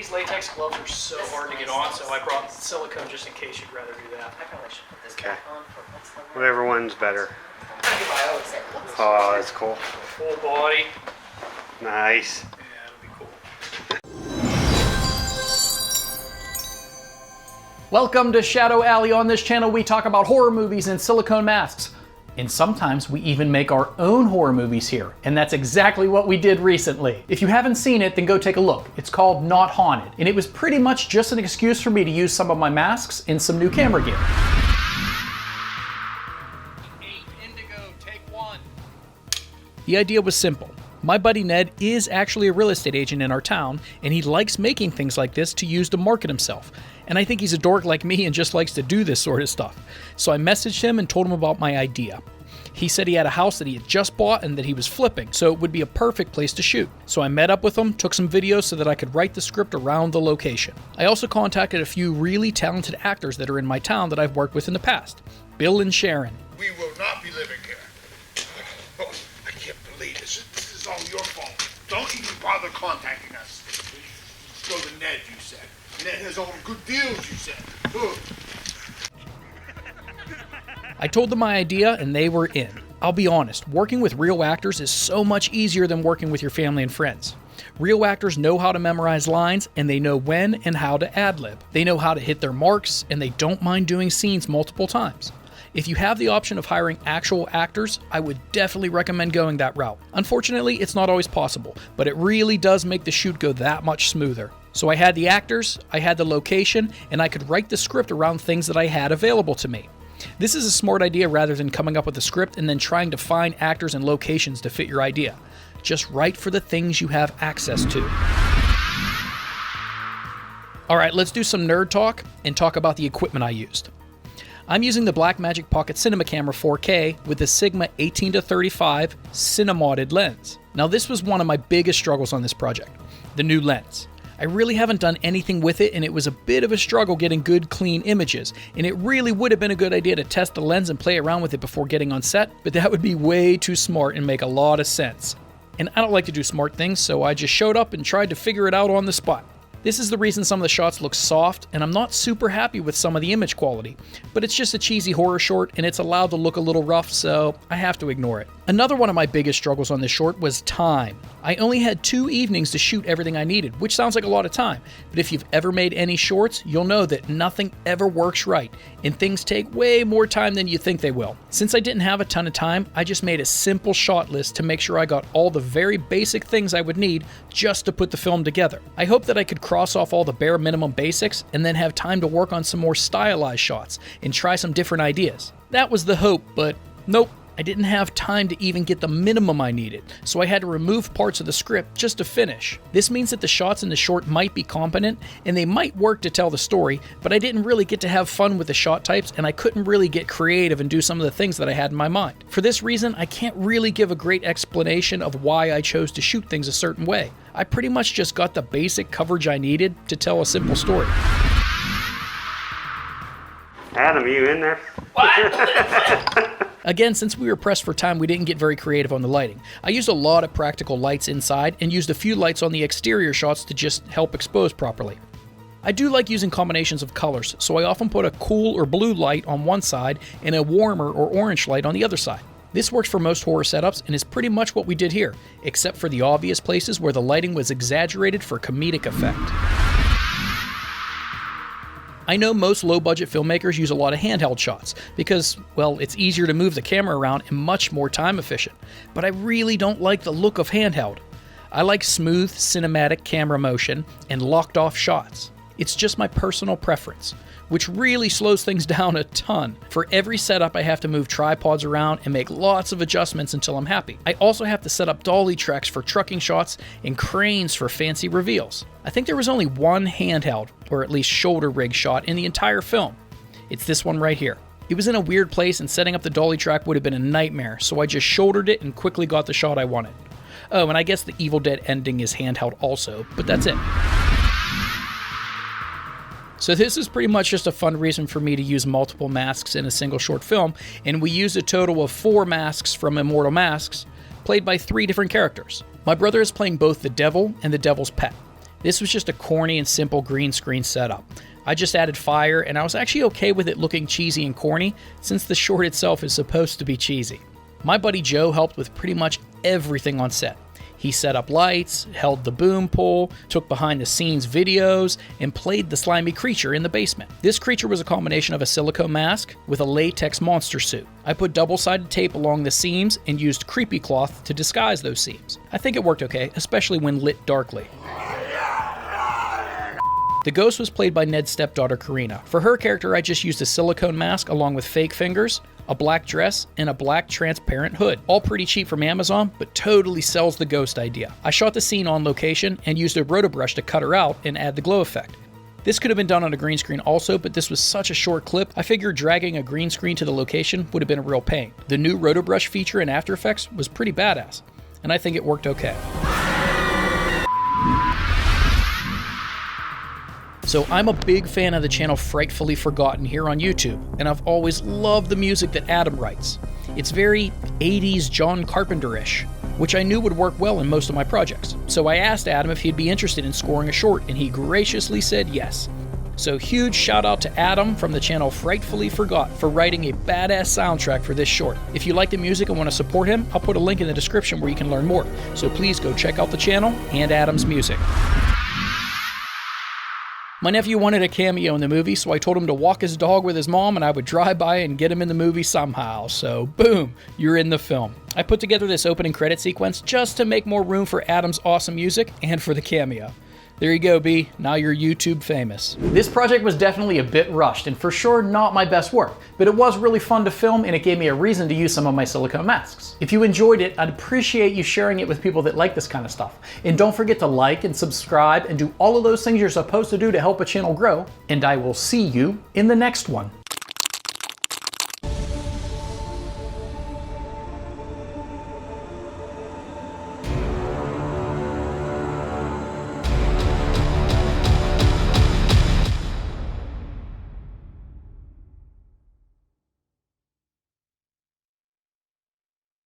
These latex gloves are so hard to get on, so I brought silicone just in case you'd rather do that. I probably should put this Okay. back on for what's the word? Whatever one's better. Oh, Oh, that's cool. Full body. Nice. Yeah, it'll be cool. Welcome to Shadow Alley. On this channel, we talk about horror movies and silicone masks. And sometimes we even make our own horror movies here. And that's exactly what we did recently. If you haven't seen it, then go take a look. It's called Not Haunted. And it was pretty much just an excuse for me to use some of my masks and some new camera gear. 8 indigo, take 1. The idea was simple. My buddy Ned is actually a real estate agent in our town, and he likes making things like this to use to market himself. And I think he's a dork like me and just likes to do this sort of stuff. So I messaged him and told him about my idea. He said he had a house that he had just bought and that he was flipping, so it would be a perfect place to shoot. So I met up with him, took some videos so that I could write the script around the location. I also contacted a few really talented actors that are in my town that I've worked with in the past. Bill and Sharon. We will not be living here. Oh, I can't believe this. This is all your fault. Don't even bother contacting us. Go to Ned, you said. Ned has all the good deals, you said. Ugh. I told them my idea and they were in. I'll be honest, working with real actors is so much easier than working with your family and friends. Real actors know how to memorize lines and they know when and how to ad-lib. They know how to hit their marks and they don't mind doing scenes multiple times. If you have the option of hiring actual actors, I would definitely recommend going that route. Unfortunately, it's not always possible, but it really does make the shoot go that much smoother. So I had the actors, I had the location, and I could write the script around things that I had available to me. This is a smart idea rather than coming up with a script and then trying to find actors and locations to fit your idea. Just write for the things you have access to. Alright, let's do some nerd talk and talk about the equipment I used. I'm using the Blackmagic Pocket Cinema Camera 4K with the Sigma 18-35 Cinemodded lens. Now this was one of my biggest struggles on this project, the new lens. I really haven't done anything with it and it was a bit of a struggle getting good clean images, and it really would have been a good idea to test the lens and play around with it before getting on set, but that would be way too smart and make a lot of sense. And I don't like to do smart things, so I just showed up and tried to figure it out on the spot. This is the reason some of the shots look soft, and I'm not super happy with some of the image quality, but it's just a cheesy horror short and it's allowed to look a little rough, so I have to ignore it. Another one of my biggest struggles on this short was time. I only had 2 evenings to shoot everything I needed, which sounds like a lot of time, but if you've ever made any shorts, you'll know that nothing ever works right, and things take way more time than you think they will. Since I didn't have a ton of time, I just made a simple shot list to make sure I got all the very basic things I would need just to put the film together. I hope that I could cross off all the bare minimum basics and then have time to work on some more stylized shots and try some different ideas. That was the hope, but nope. I didn't have time to even get the minimum I needed, so I had to remove parts of the script just to finish. This means that the shots in the short might be competent, and they might work to tell the story, but I didn't really get to have fun with the shot types, and I couldn't really get creative and do some of the things that I had in my mind. For this reason, I can't really give a great explanation of why I chose to shoot things a certain way. I pretty much just got the basic coverage I needed to tell a simple story. Adam, you in there? Again, since we were pressed for time, we didn't get very creative on the lighting. I used a lot of practical lights inside and used a few lights on the exterior shots to just help expose properly. I do like using combinations of colors, so I often put a cool or blue light on one side and a warmer or orange light on the other side. This works for most horror setups and is pretty much what we did here, except for the obvious places where the lighting was exaggerated for comedic effect. I know most low-budget filmmakers use a lot of handheld shots because, well, it's easier to move the camera around and much more time efficient, but I really don't like the look of handheld. I like smooth, cinematic camera motion and locked-off shots. It's just my personal preference, which really slows things down a ton. For every setup, I have to move tripods around and make lots of adjustments until I'm happy. I also have to set up dolly tracks for trucking shots and cranes for fancy reveals. I think there was only one handheld, or at least shoulder rig shot in the entire film. It's this one right here. It was in a weird place and setting up the dolly track would have been a nightmare, so I just shouldered it and quickly got the shot I wanted. Oh, and I guess the Evil Dead ending is handheld also, but that's it. So this is pretty much just a fun reason for me to use multiple masks in a single short film, and we used a total of 4 masks from Immortal Masks, played by 3 different characters. My brother is playing both the devil and the devil's pet. This was just a corny and simple green screen setup. I just added fire, and I was actually okay with it looking cheesy and corny, since the short itself is supposed to be cheesy. My buddy Joe helped with pretty much everything on set. He set up lights, held the boom pole, took behind the scenes videos, and played the slimy creature in the basement. This creature was a combination of a silicone mask with a latex monster suit. I put double-sided tape along the seams and used creepy cloth to disguise those seams. I think it worked okay, especially when lit darkly. The ghost was played by Ned's stepdaughter Karina. For her character, I just used a silicone mask along with fake fingers, a black dress, and a black transparent hood. All pretty cheap from Amazon, but totally sells the ghost idea. I shot the scene on location and used a rotobrush to cut her out and add the glow effect. This could have been done on a green screen also, but this was such a short clip, I figured dragging a green screen to the location would have been a real pain. The new rotobrush feature in After Effects was pretty badass, and I think it worked okay. So I'm a big fan of the channel Frightfully Forgotten here on YouTube, and I've always loved the music that Adam writes. It's very 80s John Carpenter-ish, which I knew would work well in most of my projects. So I asked Adam if he'd be interested in scoring a short, and he graciously said yes. So huge shout out to Adam from the channel Frightfully Forgot for writing a badass soundtrack for this short. If you like the music and want to support him, I'll put a link in the description where you can learn more. So please go check out the channel and Adam's music. My nephew wanted a cameo in the movie, so I told him to walk his dog with his mom and I would drive by and get him in the movie somehow. So boom, you're in the film. I put together this opening credit sequence just to make more room for Adam's awesome music and for the cameo. There you go, B. Now you're YouTube famous. This project was definitely a bit rushed and for sure not my best work, but it was really fun to film and it gave me a reason to use some of my silicone masks. If you enjoyed it, I'd appreciate you sharing it with people that like this kind of stuff. And don't forget to like and subscribe and do all of those things you're supposed to do to help a channel grow. And I will see you in the next one.